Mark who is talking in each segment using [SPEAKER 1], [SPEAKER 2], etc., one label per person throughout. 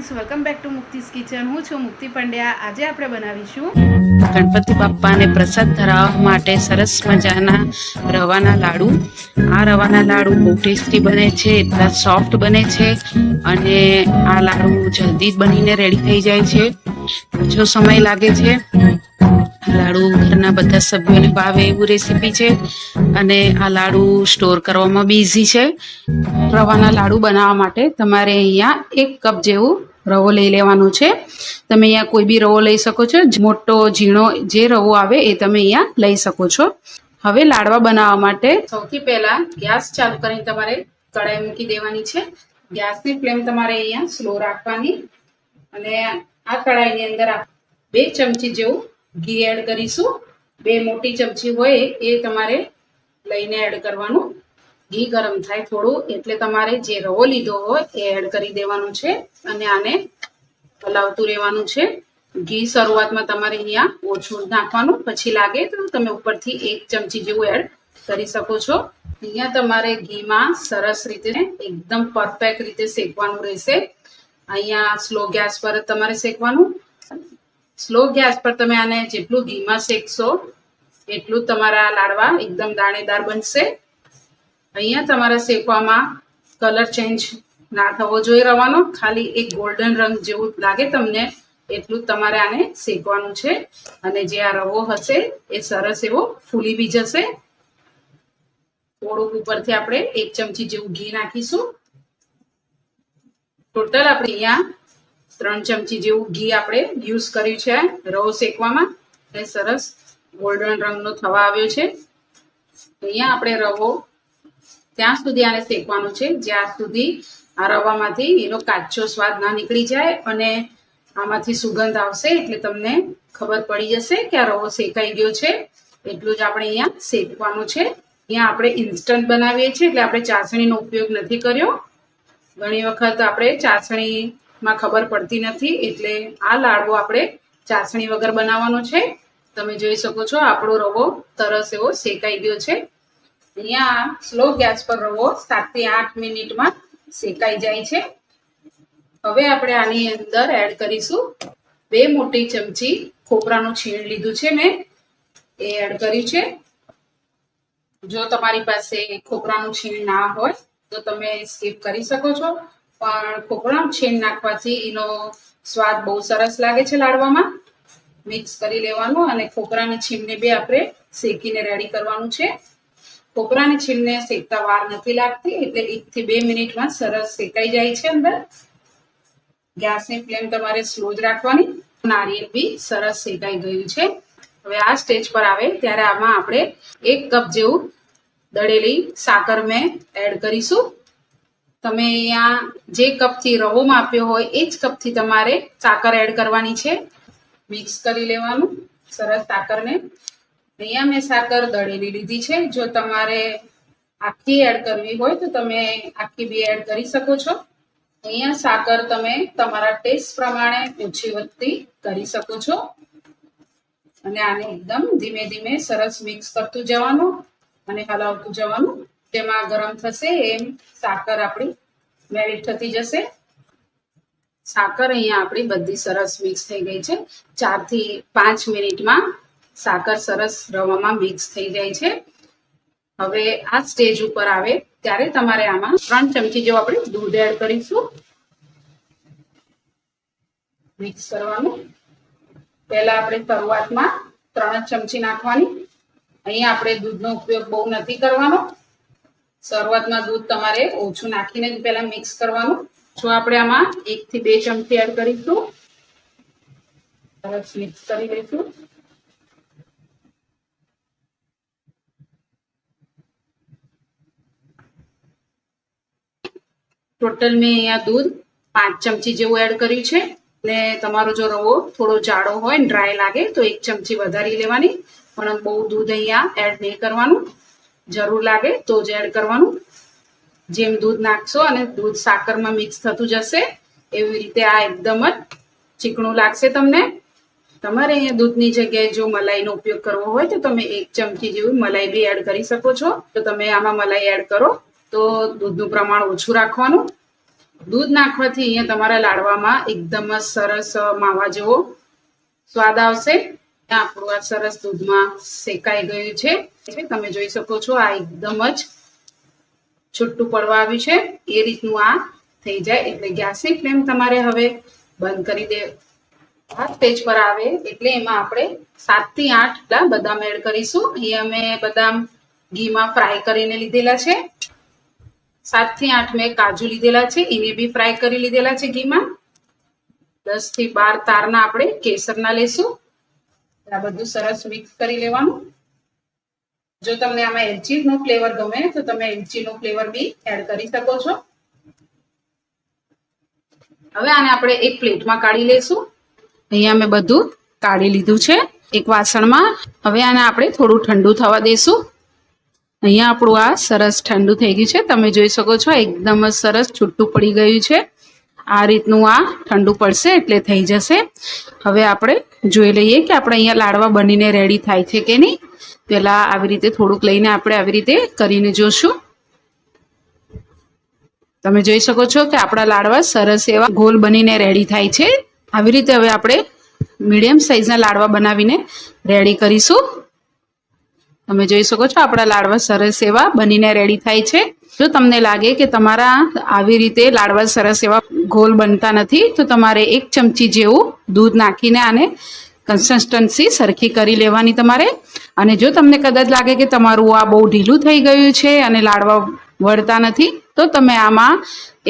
[SPEAKER 1] Friends, welcome back to મુક્તિસ kitchen. હું છું મુક્તિ પંડ્યા. આજે આપણે બનાવીશું
[SPEAKER 2] ગણપતિ બાપ્પાને પ્રસાદ ધરાવવા માટે સરસ મજાના રવાના લાડુ. આ રવાના લાડુ બહુ ટેસ્ટી બને છે, એટલા સોફ્ટ બને છે અને આ લાડુ જલ્દી બનીને રેડી થઈ જાય છે, ઓછો સમય લાગે છે. લાડુ ઘરના બધા સભ્યોને ભાવે એવું રેસીપી છે અને આ લાડુ સ્ટોર કરવામાં બી ઈઝી છે. રવાના લાડુ બનાવવા માટે તમારે અહીંયા 1 કપ જેવું રવો લઈ લેવાનો છે. તમે અહીંયા કોઈ બી રવો લઈ શકો છો, મોટો ઝીણો જે રવો આવે એ તમે અહીંયા લઈ શકો છો. હવે લાડવા બનાવવા માટે સૌથી પહેલા ગેસ ચાલુ કરીને તમારે કઢાઈ મૂકી દેવાની છે. ગેસની ફ્લેમ તમારે અહીંયા સ્લો રાખવાની અને આ કઢાઈની અંદર 2 ચમચી જેવું ઘી એડ કરીશું. 2 મોટી ચમચી હોય એ તમારે લઈને એડ કરવાનું. ઘી ગરમ થાય થોડું એટલે તમારે જે રવો લીધો હોય એ એડ કરી દેવાનું છે અને આને હલાવતું રહેવાનું છે. ઘી શરૂઆતમાં તમારે અહીંયા ઓછું નાખવાનું, પછી લાગે તો તમે ઉપરથી 1 ચમચી જેવું એડ કરી શકો છો. અહીંયા તમારે ઘીમાં સરસ રીતે એકદમ પરફેક્ટ રીતે શેકવાનું રહેશે. અહીંયા સ્લો ગેસ પર તમારે શેકવાનું. સ્લો ગેસ પર તમે આને જેટલું ઘીમાં શેકશો એટલું તમારા લાડવા એકદમ દાણેદાર બનશે. અહીંયા તમારા શેકવામાં કલર ચેન્જ ના થવો જોઈએ રવાનો, ખાલી એક ગોલ્ડન રંગ જેવું લાગે તમને એટલું તમારે આને શેકવાનું છે અને જે આ રવો હશે એ સરસ એવો ફૂલી બી જશે. થોડુંક ઉપરથી આપણે 1 ચમચી જેવું ઘી નાખીશું. ટોટલ આપણે અહીંયા 3 ચમચી જેવું ઘી આપણે યુઝ કર્યું છે રવો શેકવામાં. એ સરસ ગોલ્ડન રંગનો થવા આવ્યો છે. અહીંયા આપણે રવો ત્યાં સુધી આને શેકવાનું છે જ્યાં સુધી આ રવામાંથી એનો કાચો સ્વાદ ના નીકળી જાય અને આમાંથી સુગંધ આવશે એટલે તમને ખબર પડી જશે કે આ રવો શેકાઈ ગયો છે. એટલું જ આપણે અહીંયા શેકવાનું છે. અહીંયા આપણે ઇન્સ્ટન્ટ બનાવીએ છીએ એટલે આપણે ચાસણીનો ઉપયોગ નથી કર્યો. ઘણી વખત આપણે ચાસણીમાં ખબર પડતી નથી એટલે આ લાડવો આપણે ચાસણી વગર બનાવવાનો છે. તમે જોઈ શકો છો આપણો રવો સરસ એવો શેકાઈ ગયો છે. અહીંયા સ્લો ગેસ પર રવો 7 થી 8 મિનિટમાં શેકાઈ જાય છે. હવે આપણે આની અંદર એડ કરીશું 2 મોટી ચમચી ખોપરાનું છીણ લીધું છે મેં, એ એડ કર્યું છે. જો તમારી પાસે ખોપરાનું છીણ ના હોય તો તમે સ્કીપ કરી શકો છો, પણ ખોપરાનું છીણ નાખવાથી એનો સ્વાદ બહુ સરસ લાગે છે લાડવામાં. મિક્સ કરી લેવાનું અને ખોપરાની છીણને બી આપણે શેકીને રેડી કરવાનું છે. ખોપરાની છીણને શેકતા વાર નથી લાગતી એટલે 1 થી 2 મિનિટમાં સરસ શેકાઈ જાય છે અંદર. ગેસની ફ્લેમ તમારે સ્લો જ રાખવાની. નારિયેળ બી સરસ શેકાઈ ગયું છે. હવે આ સ્ટેજ પર આવે ત્યારે આમાં આપણે 1 કપ જેવું દળેલી સાકર મેં એડ કરીશું. તમે અહીંયા જે કપથી રવો માપ્યો હોય એ જ કપથી તમારે સાકર એડ કરવાની છે. મિક્સ કરી લેવાનું સરસ સાકરને. અહીંયા મેં સાકર દળેલી લીધી છે. જો તમારે આખી એડ કરવી હોય તો તમે આખી બી એડ કરી શકો છો. અહીંયા સાકર તમે તમારા ટેસ્ટ પ્રમાણે ઓછી વધતી કરી શકો છો અને આને એકદમ ધીમે ધીમે સરસ મિક્સ કરતું જવાનું અને હલાવતું જવાનું. તેમાં ગરમ થશે એમ સાકર આપણી મેલ્ટ થતી જશે. સાકર અહીંયા આપણી બધી સરસ મિક્સ થઈ ગઈ છે. 4 થી 5 મિનિટમાં સાકર સરસ રવામાં મિક્સ થઈ જાય છે. હવે આ સ્ટેજ ઉપર આવે ત્યારે તમારે આમાં 3 ચમચી જેવું આપણે દૂધ એડ કરીશું. મિક્સ કરવાનું. પહેલા આપણે શરૂઆતમાં 3 ચમચી નાખવાની. અહીંયા આપણે દૂધનો ઉપયોગ બહુ નથી કરવાનો. શરૂઆતમાં દૂધ તમારે ઓછું નાખીને જ પહેલા મિક્સ કરવાનું. જો આપણે આમાં 1 થી 2 ચમચી એડ કરીશું. સરસ મિક્સ કરી લઈશું. ટોટલ મેં અહીંયા દૂધ 5 ચમચી જેવું એડ કર્યું છે. ને તમારો જો રવો થોડો જાડો હોય ને ડ્રાય લાગે તો 1 ચમચી વધારી લેવાની, પણ બહુ દૂધ અહીંયા એડ નહીં કરવાનું. જરૂર લાગે તો જ એડ કરવાનું. જેમ દૂધ નાખશો અને દૂધ સાકરમાં મિક્સ થતું જશે એવી રીતે આ એકદમ જ ચીકણું લાગશે તમને. તમારે અહીંયા દૂધની જગ્યાએ જો મલાઈનો ઉપયોગ કરવો હોય તો તમે 1 ચમચી જેવી મલાઈ બી એડ કરી શકો છો. તો તમે આમાં મલાઈ એડ કરો તો દૂધનું પ્રમાણ ઓછું રાખવાનું. દૂધ નાખવાથી અહીંયા તમારા લાડવામાં એકદમ જ સરસ માવા જેવો સ્વાદ આવશે. આપણું આ સરસ દૂધમાં શેકાઈ ગયું છે. તમે જોઈ શકો છો આ એકદમ જ છૂટું પડવા આવ્યું છે. એ રીતનું આ થઈ જાય એટલે ગેસની ફ્લેમ તમારે હવે બંધ કરી દે. આ સ્ટેજ પર આવે એટલે એમાં આપણે 7 થી 8 બદામ એડ કરીશું. અહીંયા મેં બદામ ઘીમાં ફ્રાય કરીને લીધેલા છે. 7 થી 8 મેં કાજુ લીધેલા છે, એને બી ફ્રાય કરી લીધેલા છે ઘીમાં. 10 થી 12 તારના આપણે કેસરના લેશું. આ બધું સરસ મિક્સ કરી લેવાનું. જો તમને આમાં એલચીનો ફ્લેવર ગમે તો તમે એલચીનો ફ્લેવર બી એડ કરી શકો છો. હવે આને આપણે એક પ્લેટમાં કાઢી લેશું. અહીંયા મેં બધું કાઢી લીધું છે એક વાસણમાં. હવે આને આપણે થોડું ઠંડુ થવા દેશું. અહીંયા આપણું આ સરસ ઠંડુ થઈ ગયું છે. તમે જોઈ શકો છો એકદમ જ સરસ છૂટું પડી ગયું છે. આ રીતનું આ ઠંડુ પડશે એટલે થઈ જશે. હવે આપણે જોઈ લઈએ કે આપણે અહીંયા લાડવા બનીને રેડી થાય છે કે નહીં. પહેલાં આવી રીતે થોડુંક લઈને આપણે આવી રીતે કરીને જોશું. તમે જોઈ શકો છો કે આપણા લાડવા સરસ એવા ગોલ બનીને રેડી થાય છે. આવી રીતે હવે આપણે મીડિયમ સાઈઝના લાડવા બનાવીને રેડી કરીશું. તમે જોઈ શકો છો આપણા લાડવા સરસ એવા બનીને રેડી થાય છે. જો તમને લાગે કે તમારા આવી રીતે લાડવા સરસ એવા ગોલ બનતા નથી તો તમારે 1 ચમચી જેવું દૂધ નાખીને આને કન્સિસ્ટન્સી સરખી કરી લેવાની તમારે. અને જો તમને કદાચ લાગે કે તમારું આ બહુ ઢીલું થઈ ગયું છે અને લાડવા વળતા નથી તો તમે આમાં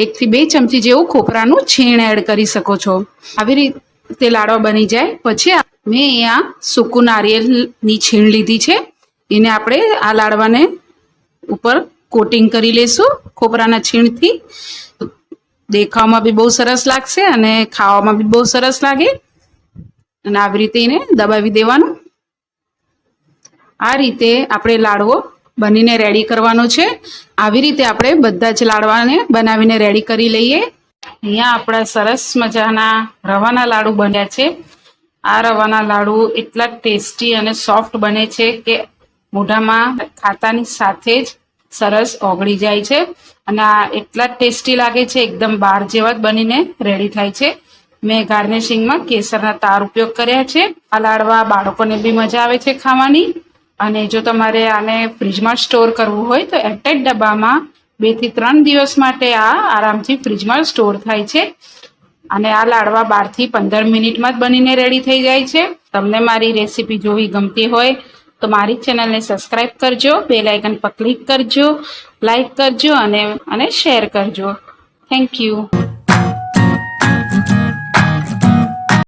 [SPEAKER 2] 1 થી 2 ચમચી જેવું ખોપરાનું છીણ એડ કરી શકો છો. આવી રીતે લાડવા બની જાય પછી મેં અહીંયા સૂકું નારિયેળની છીણ લીધી છે. એને આપણે આ લાડવાને ઉપર કોટિંગ કરી લેશું ખોપરાના છીણથી. દેખાવામાં બી બહુ સરસ લાગશે અને ખાવામાં બી બહુ સરસ લાગે. અને આવી રીતે એને દબાવી દેવાનું. આ રીતે આપણે લાડવો બનીને રેડી કરવાનો છે. આવી રીતે આપણે બધા જ લાડવાને બનાવીને રેડી કરી લઈએ. અહીંયા આપણા સરસ મજાના રવાના લાડુ બન્યા છે. આ રવાના લાડુ એટલા ટેસ્ટી અને સોફ્ટ બને છે કે મોઢામાં ખાતાની સાથે જ સરસ ઓગળી જાય છે. અને આ એટલા ટેસ્ટી લાગે છે, એકદમ બાર જેવા જ બનીને રેડી થાય છે. મેં ગાર્નિશિંગમાં કેસરના તાર ઉપયોગ કર્યા છે. આ લાડવા બાળકોને બી મજા આવે છે ખાવાની. અને જો તમારે આને ફ્રીજમાં સ્ટોર કરવું હોય તો એરટાઇટ ડબ્બામાં 2 થી 3 દિવસ માટે આ આરામથી ફ્રીજમાં સ્ટોર થાય છે. અને આ લાડવા 12 થી 15 મિનિટમાં જ બનીને રેડી થઈ જાય છે. તમને મારી રેસીપી જોવી ગમતી હોય તો મારી ચેનલને સબસ્ક્રાઈબ કરજો, બેલ આઇકન પર ક્લિક કરજો, લાઈક કરજો અને શેર કરજો. Thank you.